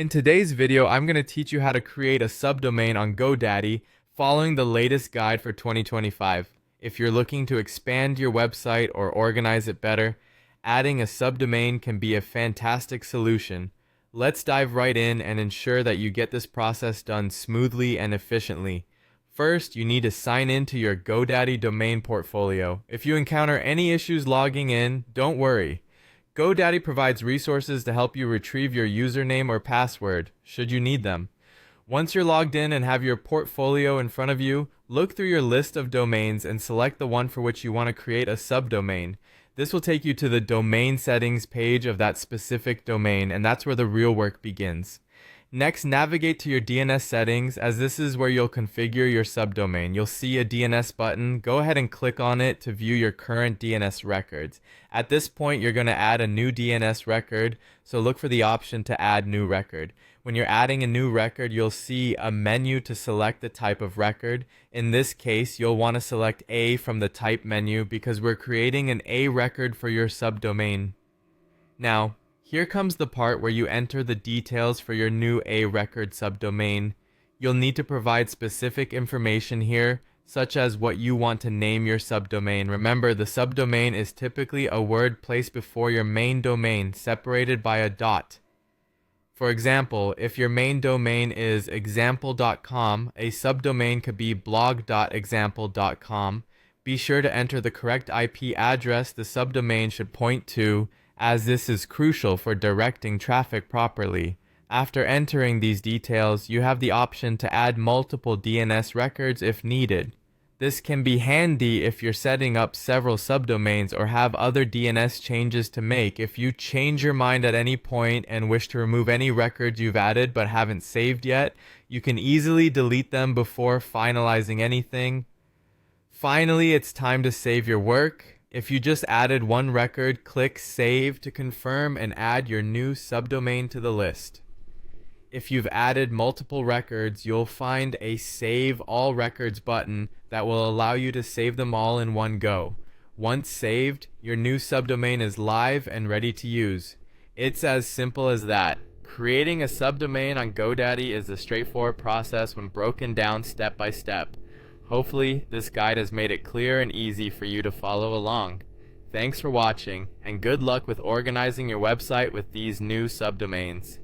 In today's video, I'm going to teach you how to create a subdomain on GoDaddy following the latest guide for 2025. If you're looking to expand your website or organize it better, adding a subdomain can be a fantastic solution. Let's dive right in and ensure that you get this process done smoothly and efficiently. First, you need to sign in to your GoDaddy domain portfolio. If you encounter any issues logging in, don't worry. GoDaddy provides resources to help you retrieve your username or password, should you need them. Once you're logged in and have your portfolio in front of you, look through your list of domains and select the one for which you want to create a subdomain. This will take you to the domain settings page of that specific domain, and that's where the real work begins. Next, navigate to your DNS settings, as this is where you'll configure your subdomain. You'll see a DNS button. Go ahead and click on it to view your current DNS records. At this point, you're going to add a new DNS record, so look for the option to add new record. When you're adding a new record, you'll see a menu to select the type of record. In this case, you'll want to select A from the type menu because we're creating an A record for your subdomain. Now, here comes the part where you enter the details for your new A record subdomain. You'll need to provide specific information here, such as what you want to name your subdomain. Remember, the subdomain is typically a word placed before your main domain, separated by a dot. For example, if your main domain is example.com, a subdomain could be blog.example.com. Be sure to enter the correct IP address the subdomain should point to, as this is crucial for directing traffic properly. After entering these details, you have the option to add multiple DNS records if needed. This can be handy if you're setting up several subdomains or have other DNS changes to make. If you change your mind at any point and wish to remove any records you've added but haven't saved yet, you can easily delete them before finalizing anything. Finally, it's time to save your work. If you just added one record, click Save to confirm and add your new subdomain to the list. If you've added multiple records, you'll find a Save All Records button that will allow you to save them all in one go. Once saved, your new subdomain is live and ready to use. It's as simple as that. Creating a subdomain on GoDaddy is a straightforward process when broken down step by step. Hopefully, this guide has made it clear and easy for you to follow along. Thanks for watching, and good luck with organizing your website with these new subdomains.